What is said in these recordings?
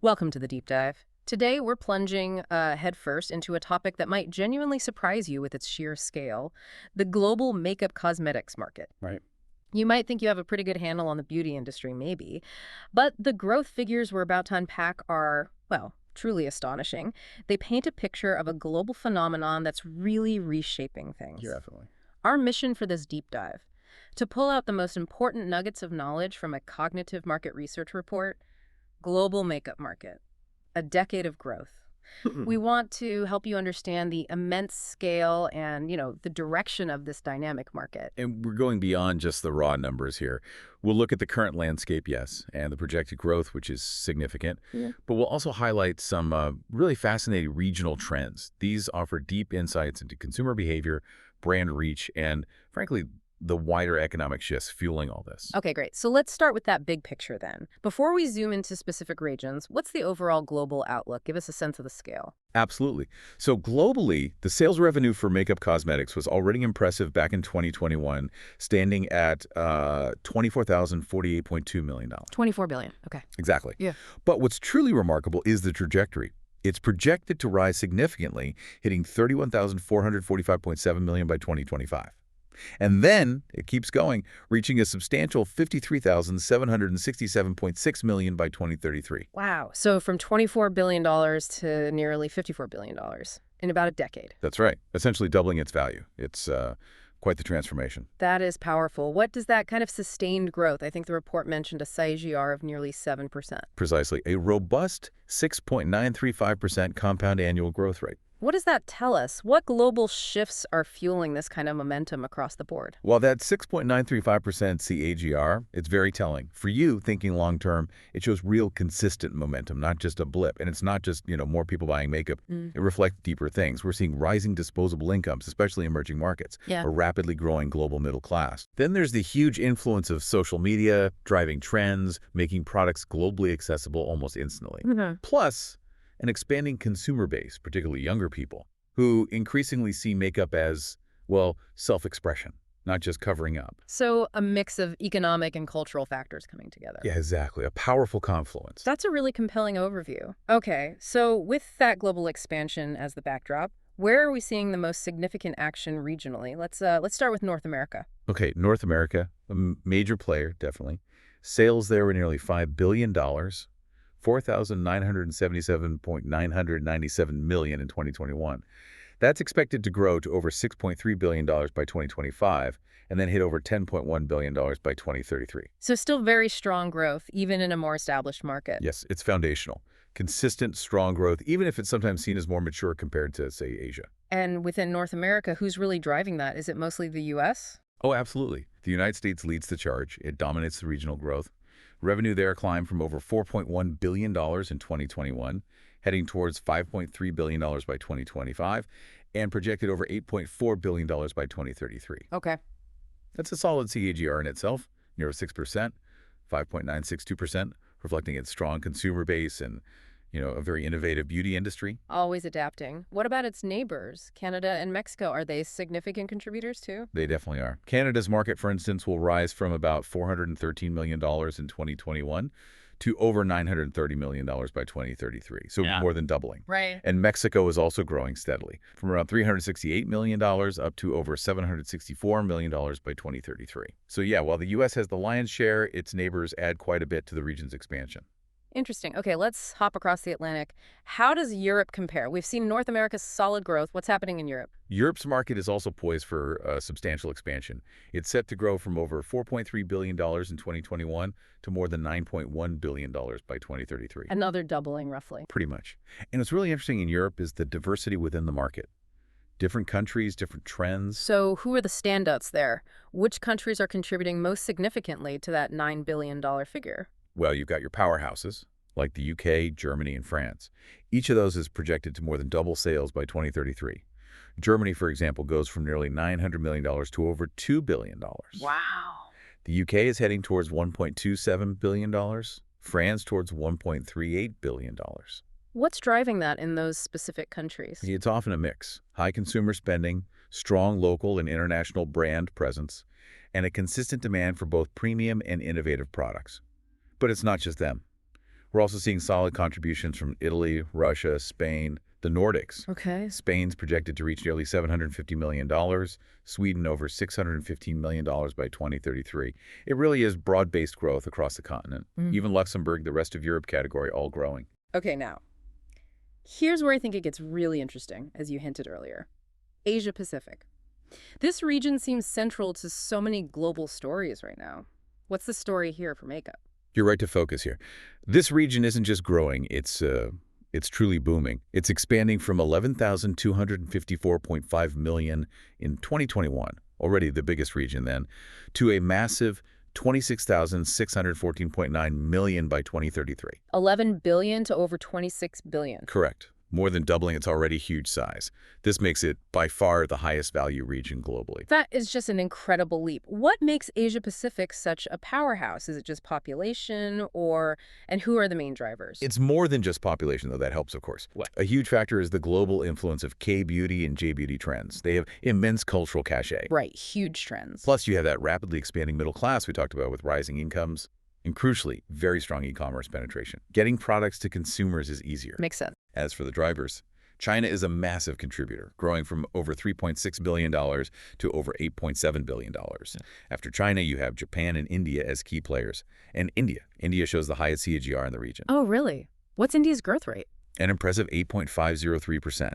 Welcome to the deep dive. Today, we're plunging headfirst into a topic that might genuinely surprise you with its sheer scale, the global makeup cosmetics market. Right. You might think you have a pretty good handle on the beauty industry, maybe, but the growth figures we're about to unpack are, well, truly astonishing. They paint a picture of a global phenomenon that's really reshaping Yeah, things. definitely. Our mission for this deep dive, to pull out the most important nuggets of knowledge from a cognitive market research report, global makeup market, a decade of growth. We want to help you understand the immense scale and, the direction of this dynamic market. And we're going beyond just the raw numbers here. We'll look at the current landscape, yes, and the projected growth, which is significant. Yeah. But we'll also highlight some really fascinating regional trends. These offer deep insights into consumer behavior, brand reach, and, frankly, the wider economic shifts fueling all this. Okay, great. So let's start with that big picture then. Before we zoom into specific regions, what's the overall global outlook? Give us a sense of the scale. Absolutely. So globally, the sales revenue for makeup cosmetics was already impressive back in 2021, standing at $24,048.2 million. 24 billion. Okay. Exactly. Yeah. But what's truly remarkable is the trajectory. It's projected to rise significantly, hitting $31,445.7 million by 2025. And then it keeps going, reaching a substantial $53,767.6 million by 2033. Wow. So from $24 billion to nearly $54 billion in about a decade. That's right, essentially doubling its value. It's quite the transformation. That is powerful. What does that kind of sustained growth? I think the report mentioned a CAGR of nearly 7%. Precisely, a robust 6.935% compound annual growth rate. What does that tell us? What global shifts are fueling this kind of momentum across the board? While that 6.935% CAGR, it's very telling. For you, thinking long-term, it shows real consistent momentum, not just a blip. And it's not just, more people buying makeup. It reflects deeper things. We're seeing rising disposable incomes, especially emerging markets, Yeah. a rapidly growing global middle class. Then there's the huge influence of social media, driving trends, making products globally accessible almost instantly. Plus, an expanding consumer base, particularly younger people, who increasingly see makeup as, well, self-expression, not just covering up. So a mix of economic and cultural factors coming together. Yeah, exactly. A powerful confluence. That's a really compelling overview. Okay, so with that global expansion as the backdrop, where are we seeing the most significant action regionally? Let's start with North America. Okay, North America, a major player, definitely. Sales there were nearly $5 billion, $4,977.997 million in 2021. That's expected to grow to over $6.3 billion by 2025, and then hit over $10.1 billion by 2033. So still very strong growth, even in a more established market. Yes, it's foundational. Consistent, strong growth, even if it's sometimes seen as more mature compared to, say, Asia. And within North America, who's really driving that? Is it mostly the U.S.? Oh, absolutely. The United States leads the charge. It dominates the regional growth. Revenue there climbed from over $4.1 billion in 2021, heading towards $5.3 billion by 2025, and projected over $8.4 billion by 2033. Okay. That's a solid CAGR in itself, near 6%, 5.962%, reflecting its strong consumer base and, a very innovative beauty industry. Always adapting. What about its neighbors, Canada and Mexico? Are they significant contributors too? They definitely are. Canada's market, for instance, will rise from about $413 million in 2021 to over $930 million by 2033, so more than doubling. Right. And Mexico is also growing steadily, from around $368 million up to over $764 million by 2033. So yeah, while the U.S. has the lion's share, its neighbors add quite a bit to the region's expansion. Interesting. Okay, let's hop across the Atlantic. How does Europe compare? We've seen North America's solid growth. What's happening in Europe? Europe's market is also poised for substantial expansion. It's set to grow from over $4.3 billion in 2021 to more than $9.1 billion by 2033. Another doubling, roughly. Pretty much. And what's really interesting in Europe is the diversity within the market. Different countries, different trends. So who are the standouts there? Which countries are contributing most significantly to that $9 billion figure? Well, you've got your powerhouses, like the UK, Germany, and France. Each of those is projected to more than double sales by 2033. Germany, for example, goes from nearly $900 million to over $2 billion. Wow. The UK is heading towards $1.27 billion, France towards $1.38 billion. What's driving that in those specific countries? It's often a mix. High consumer spending, strong local and international brand presence, and a consistent demand for both premium and innovative products. But it's not just them. We're also seeing solid contributions from Italy, Russia, Spain, the Nordics. Okay. Spain's projected to reach nearly $750 million, Sweden over $615 million by 2033. It really is broad-based growth across the continent. Even Luxembourg, the rest of Europe category, all growing. Okay, now, here's where I think it gets really interesting, as you hinted earlier. Asia Pacific. This region seems central to so many global stories right now. What's the story here for makeup? You're right to focus here. This region isn't just growing, it's truly booming. It's expanding from 11,254.5 million in 2021, already the biggest region then, to a massive 26,614.9 million by 2033. 11 billion to over 26 billion. Correct. More than doubling its already huge size. This makes it by far the highest value region globally. That is just an incredible leap. What makes Asia Pacific such a powerhouse? Is it just population and who are the main drivers? It's more than just population, though that helps, of course. What? A huge factor is the global influence of K-beauty and J-beauty trends. They have immense cultural cachet. Right, huge trends. Plus, you have that rapidly expanding middle class we talked about with rising incomes. And crucially, very strong e-commerce penetration. Getting products to consumers is easier. Makes sense. As for the drivers, China is a massive contributor, growing from over $3.6 billion to over $8.7 billion. After China, you have Japan and India as key players. And India shows the highest CAGR in the region. Oh, really? What's India's growth rate? An impressive 8.503%.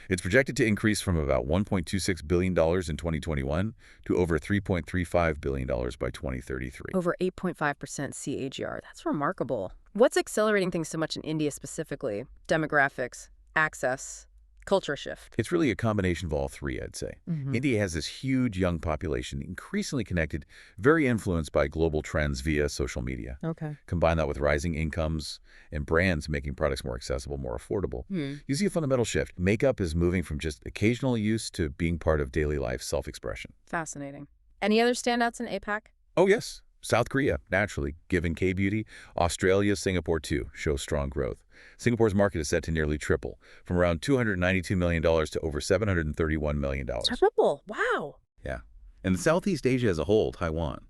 It's projected to increase from about $1.26 billion in 2021 to over $3.35 billion by 2033. Over 8.5% CAGR. That's remarkable. What's accelerating things so much in India specifically? Demographics, access, culture shift. It's really a combination of all three, I'd say. India has this huge young population, increasingly connected, very influenced by global trends via social media. Okay. Combine that with rising incomes and brands making products more accessible, more affordable. You see a fundamental shift. Makeup is moving from just occasional use to being part of daily life self-expression. Fascinating. Any other standouts in APAC? Oh, yes. South Korea, naturally, given K-beauty. Australia, Singapore, too, show strong growth. Singapore's market is set to nearly triple, from around $292 million to over $731 million. Triple? Wow. Yeah. And Southeast Asia as a whole, Taiwan,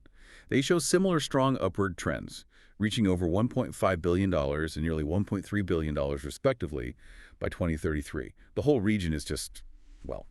they show similar strong upward trends, reaching over $1.5 billion and nearly $1.3 billion, respectively, by 2033. The whole region is just, well,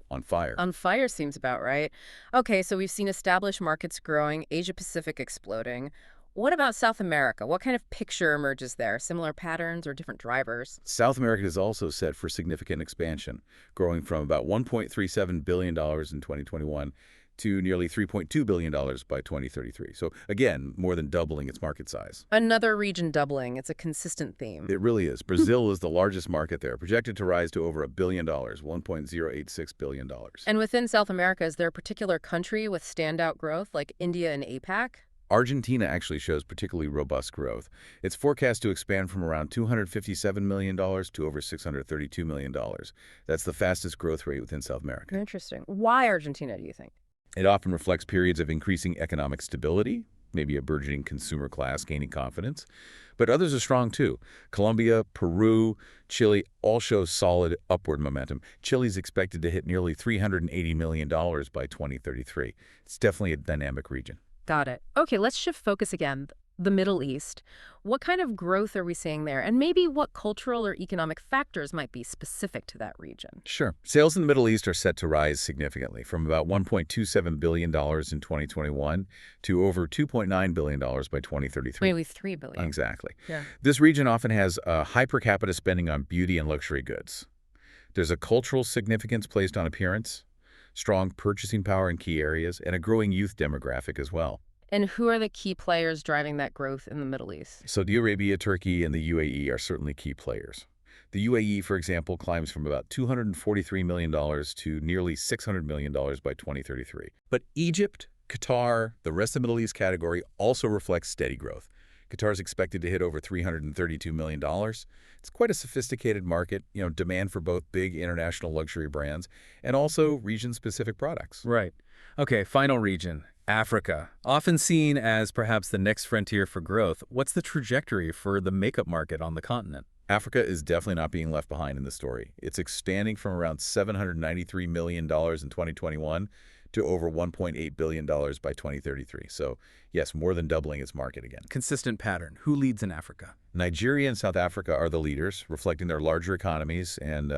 on fire. On fire seems about right. Okay, so we've seen established markets growing, Asia-Pacific exploding. What about South America? What kind of picture emerges there? Similar patterns or different drivers? South America is also set for significant expansion, growing from about $1.37 billion in 2021 to nearly $3.2 billion by 2033. So again, more than doubling its market size. Another region doubling. It's a consistent theme. It really is. Brazil is the largest market there, projected to rise to over $1 billion, $1.086 billion. And within South America, is there a particular country with standout growth, like India and APAC? Argentina actually shows particularly robust growth. It's forecast to expand from around $257 million to over $632 million. That's the fastest growth rate within South America. Interesting. Why Argentina, do you think? It often reflects periods of increasing economic stability, maybe a burgeoning consumer class gaining confidence. But others are strong too. Colombia, Peru, Chile all show solid upward momentum. Chile's expected to hit nearly $380 million by 2033. It's definitely a dynamic region. Got it. Okay, let's shift focus again. The Middle East. What kind of growth are we seeing there? And maybe what cultural or economic factors might be specific to that region? Sure. Sales in the Middle East are set to rise significantly, from about $1.27 billion in 2021 to over $2.9 billion by 2033. Nearly $3 billion. Exactly. Yeah. This region often has high per capita spending on beauty and luxury goods. There's a cultural significance placed on appearance, strong purchasing power in key areas, and a growing youth demographic as well. And who are the key players driving that growth in the Middle East? Saudi Arabia, Turkey, and the UAE are certainly key players. The UAE, for example, climbs from about $243 million to nearly $600 million by 2033. But Egypt, Qatar, the rest of the Middle East category also reflects steady growth. Qatar is expected to hit over $332 million. It's quite a sophisticated market, demand for both big international luxury brands and also region-specific products. Right. Okay, final region, Africa. Often seen as perhaps the next frontier for growth, what's the trajectory for the makeup market on the continent? Africa is definitely not being left behind in the story. It's expanding from around $793 million in 2021 to over $1.8 billion by 2033. So, yes, more than doubling its market again. Consistent pattern. Who leads in Africa? Nigeria and South Africa are the leaders, reflecting their larger economies and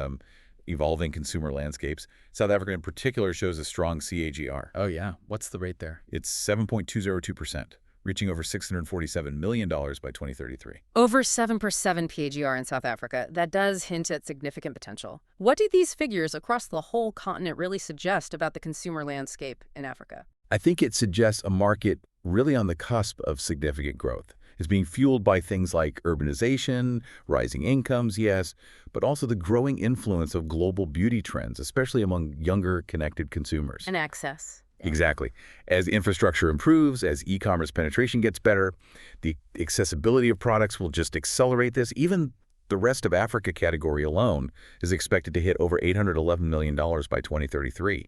evolving consumer landscapes. South Africa in particular shows a strong CAGR. Oh, yeah. What's the rate there? It's 7.202%, reaching over $647 million by 2033. Over 7% PAGR in South Africa. That does hint at significant potential. What do these figures across the whole continent really suggest about the consumer landscape in Africa? I think it suggests a market really on the cusp of significant growth. It's being fueled by things like urbanization, rising incomes, yes, but also the growing influence of global beauty trends, especially among younger, connected consumers. And access. Exactly. As infrastructure improves, as e-commerce penetration gets better, the accessibility of products will just accelerate this. Even the rest of Africa category alone is expected to hit over $811 million by 2033.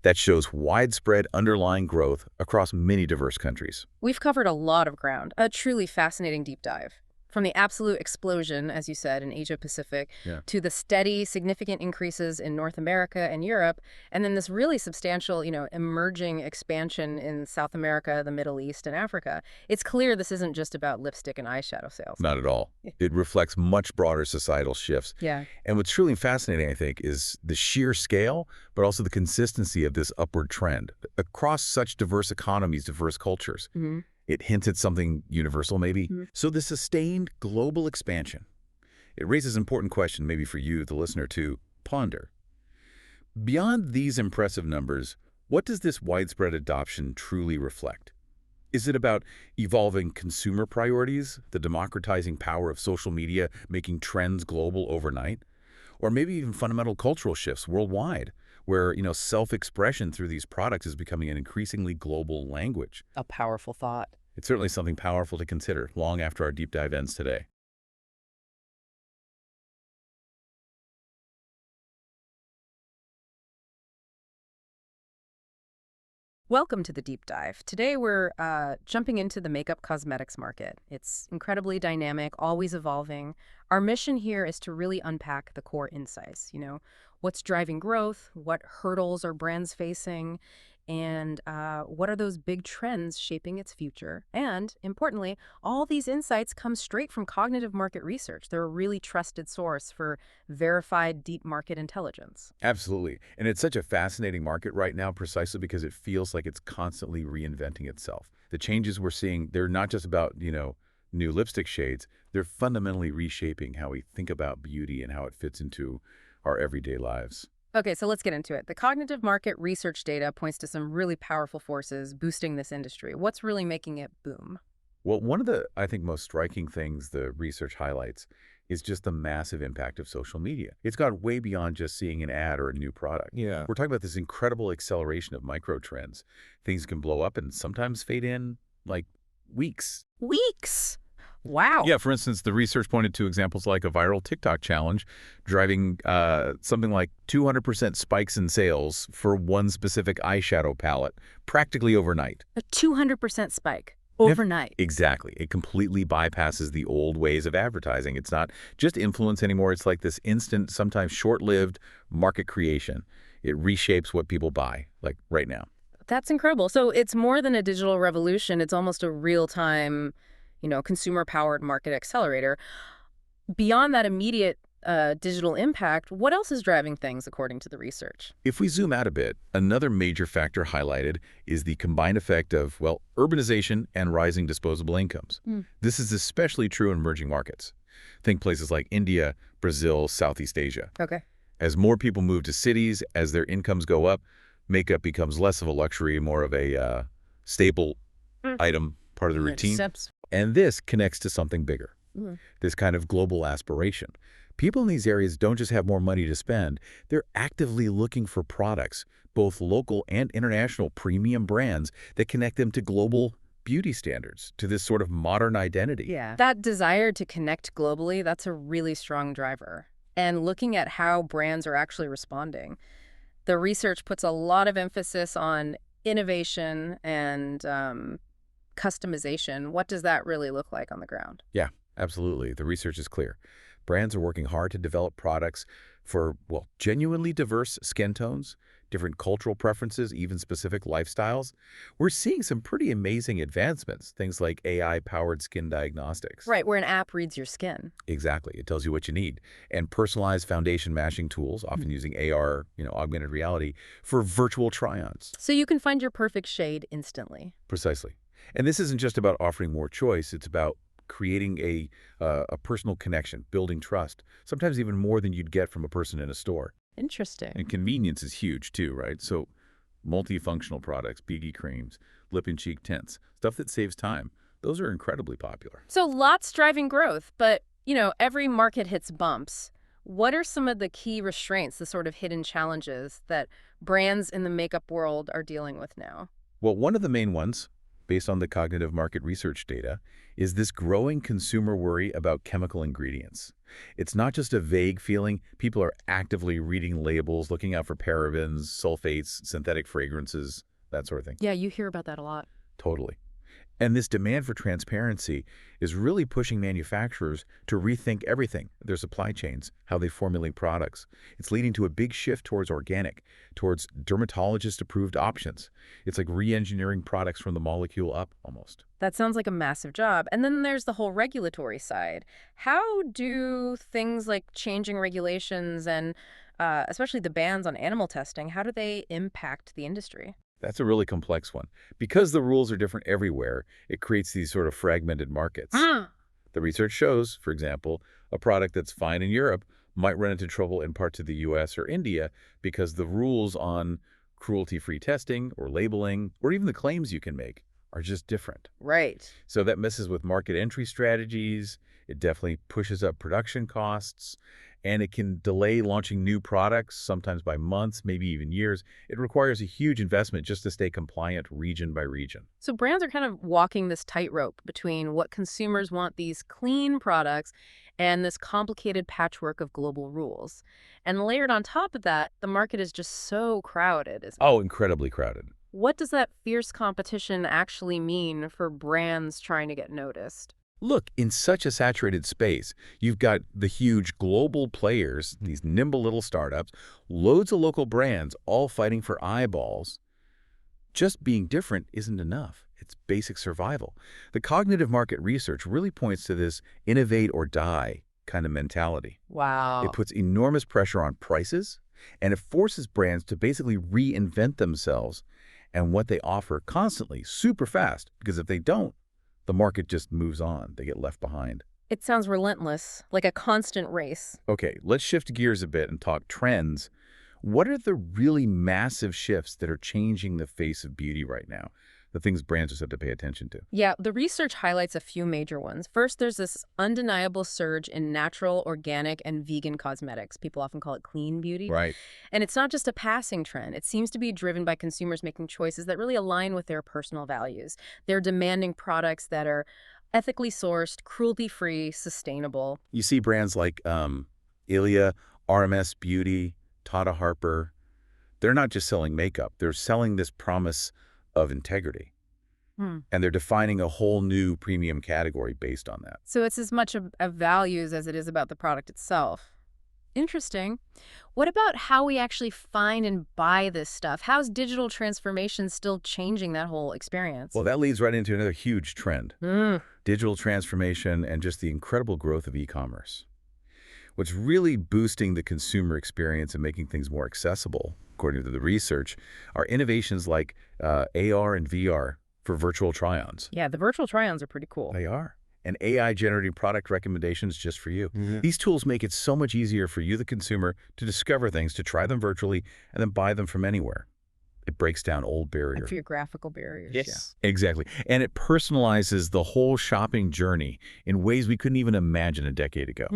That shows widespread underlying growth across many diverse countries. We've covered a lot of ground, a truly fascinating deep dive. From the absolute explosion, as you said, in Asia-Pacific, to the steady, significant increases in North America and Europe, and then this really substantial, emerging expansion in South America, the Middle East, and Africa. It's clear this isn't just about lipstick and eyeshadow sales. Not at all. It reflects much broader societal shifts. Yeah. And what's truly fascinating, I think, is the sheer scale, but also the consistency of this upward trend across such diverse economies, diverse cultures. Mm-hmm. It hints at something universal, maybe. So the sustained global expansion, it raises an important question maybe for you, the listener, to ponder. Beyond these impressive numbers, what does this widespread adoption truly reflect? Is it about evolving consumer priorities, the democratizing power of social media making trends global overnight? Or maybe even fundamental cultural shifts worldwide, where, self-expression through these products is becoming an increasingly global language. A powerful thought. It's certainly something powerful to consider long after our deep dive ends today. Welcome to the deep dive. Today we're jumping into the makeup cosmetics market. It's incredibly dynamic, always evolving. Our mission here is to really unpack the core insights, what's driving growth, what hurdles are brands facing, and what are those big trends shaping its future. And importantly, all these insights come straight from cognitive market research. They're a really trusted source for verified deep market intelligence. Absolutely. And it's such a fascinating market right now precisely because it feels like it's constantly reinventing itself. The changes we're seeing, they're not just about, new lipstick shades. They're fundamentally reshaping how we think about beauty and how it fits into our everyday lives. Okay, so let's get into it. The cognitive market research data points to some really powerful forces boosting this industry. What's really making it boom? Well, one of the, I think, most striking things the research highlights is just the massive impact of social media. It's gone way beyond just seeing an ad or a new product. Yeah. We're talking about this incredible acceleration of micro trends. Things can blow up and sometimes fade in like weeks. Weeks? Wow. Yeah, for instance, the research pointed to examples like a viral TikTok challenge driving something like 200% spikes in sales for one specific eyeshadow palette practically overnight. A 200% spike overnight. Exactly. It completely bypasses the old ways of advertising. It's not just influence anymore. It's like this instant, sometimes short-lived market creation. It reshapes what people buy, like right now. That's incredible. So it's more than a digital revolution. It's almost a real-time, consumer-powered market accelerator. Beyond that immediate digital impact, what else is driving things according to the research? If we zoom out a bit, another major factor highlighted is the combined effect of, urbanization and rising disposable incomes. This is especially true in emerging markets. Think places like India, Brazil, Southeast Asia. Okay. As more people move to cities, as their incomes go up, makeup becomes less of a luxury, more of a staple item, part of the routine. And this connects to something bigger, this kind of global aspiration. People in these areas don't just have more money to spend. They're actively looking for products, both local and international premium brands that connect them to global beauty standards, to this sort of modern identity. Yeah. That desire to connect globally, that's a really strong driver. And looking at how brands are actually responding, the research puts a lot of emphasis on innovation and customization. What does that really look like on the ground? Yeah, absolutely. The research is clear. Brands are working hard to develop products for, genuinely diverse skin tones, different cultural preferences, even specific lifestyles. We're seeing some pretty amazing advancements, things like AI-powered skin diagnostics. Right, where an app reads your skin. Exactly. It tells you what you need. And personalized foundation matching tools, often using AR, augmented reality, for virtual try-ons. So you can find your perfect shade instantly. Precisely. And this isn't just about offering more choice. It's about creating a personal connection, building trust, sometimes even more than you'd get from a person in a store. Interesting. And convenience is huge too, right? So multifunctional products, BB creams, lip and cheek tints, stuff that saves time. Those are incredibly popular. So lots driving growth, but, every market hits bumps. What are some of the key restraints, the sort of hidden challenges that brands in the makeup world are dealing with now? Well, one of the main ones, based on the cognitive market research data, is this growing consumer worry about chemical ingredients. It's not just a vague feeling. People are actively reading labels, looking out for parabens, sulfates, synthetic fragrances, that sort of thing. Yeah, you hear about that a lot. Totally. And this demand for transparency is really pushing manufacturers to rethink everything, their supply chains, how they formulate products. It's leading to a big shift towards organic, towards dermatologist-approved options. It's like re-engineering products from the molecule up, almost. That sounds like a massive job. And then there's the whole regulatory side. How do things like changing regulations and especially the bans on animal testing, how do they impact the industry? That's a really complex one. Because the rules are different everywhere, it creates these sort of fragmented markets. The research shows, for example, a product that's fine in Europe might run into trouble in parts of the US or India because the rules on cruelty-free testing or labeling, or even the claims you can make, are just different. Right. So that messes with market entry strategies. It definitely pushes up production costs, and it can delay launching new products, sometimes by months, maybe even years. It requires a huge investment just to stay compliant region by region. So brands are kind of walking this tightrope between what consumers want, these clean products, and this complicated patchwork of global rules. And layered on top of that, the market is just so crowded, isn't it? Oh, incredibly crowded. What does that fierce competition actually mean for brands trying to get noticed? Look, in such a saturated space, you've got the huge global players, these nimble little startups, loads of local brands all fighting for eyeballs. Just being different isn't enough. It's basic survival. The cognitive market research really points to this innovate or die kind of mentality. Wow. It puts enormous pressure on prices, and it forces brands to basically reinvent themselves and what they offer constantly, super fast, because if they don't, the market just moves on. They get left behind. It sounds relentless, like a constant race. Okay, let's shift gears a bit and talk trends. What are the really massive shifts that are changing the face of beauty right now? The things brands just have to pay attention to. Yeah, the research highlights a few major ones. First, there's this undeniable surge in natural, organic, and vegan cosmetics. People often call it clean beauty. Right. And it's not just a passing trend. It seems to be driven by consumers making choices that really align with their personal values. They're demanding products that are ethically sourced, cruelty-free, sustainable. You see brands like Ilia, RMS Beauty, Tata Harper. They're not just selling makeup. They're selling this promise of integrity. And they're defining a whole new premium category based on that. So it's as much of values as it is about the product itself. Interesting. What about how we actually find and buy this stuff? How's digital transformation still changing that whole experience? Well, that leads right into another huge trend. Digital transformation and just the incredible growth of e-commerce. What's really boosting the consumer experience and making things more accessible, according to the research, are innovations like AR and VR for virtual try-ons. Yeah, the virtual try-ons are pretty cool. They are. And AI-generating product recommendations just for you. These tools make it so much easier for you, the consumer, to discover things, to try them virtually, and then buy them from anywhere. It breaks down old barriers. And geographical barriers. Yes, exactly. And it personalizes the whole shopping journey in ways we couldn't even imagine a decade ago.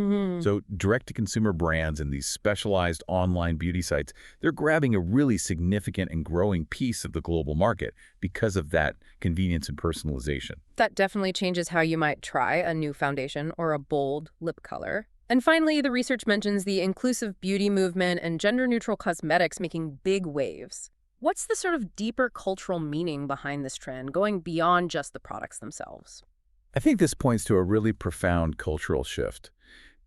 So direct-to-consumer brands and these specialized online beauty sites, they're grabbing a really significant and growing piece of the global market because of that convenience and personalization. That definitely changes how you might try a new foundation or a bold lip color. And finally, the research mentions the inclusive beauty movement and gender-neutral cosmetics making big waves. What's the sort of deeper cultural meaning behind this trend, going beyond just the products themselves? I think this points to a really profound cultural shift.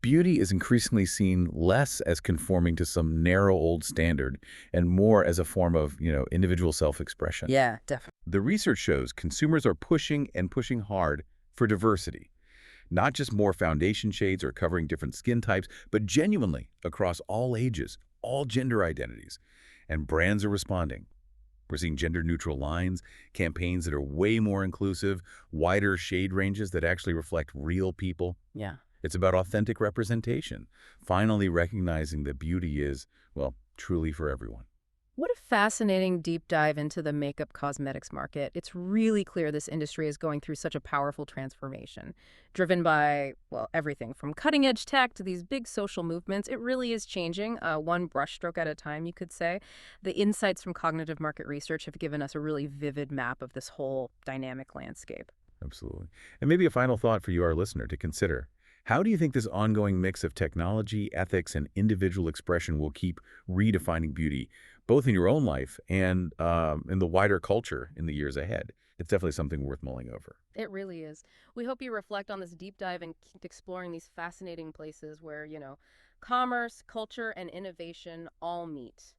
Beauty is increasingly seen less as conforming to some narrow old standard and more as a form of, individual self-expression. Yeah, definitely. The research shows consumers are pushing and pushing hard for diversity, not just more foundation shades or covering different skin types, but genuinely across all ages, all gender identities. And brands are responding. We're seeing gender-neutral lines, campaigns that are way more inclusive, wider shade ranges that actually reflect real people. Yeah. It's about authentic representation, finally recognizing that beauty is, well, truly for everyone. What a fascinating deep dive into the makeup cosmetics market. It's really clear this industry is going through such a powerful transformation, driven by, well, everything from cutting-edge tech to these big social movements. It really is changing, one brushstroke at a time, you could say. The insights from cognitive market research have given us a really vivid map of this whole dynamic landscape. Absolutely. And maybe a final thought for you, our listener, to consider. How do you think this ongoing mix of technology, ethics, and individual expression will keep redefining beauty, both in your own life and in the wider culture in the years ahead? It's definitely something worth mulling over. It really is. We hope you reflect on this deep dive and keep exploring these fascinating places where, commerce, culture, and innovation all meet.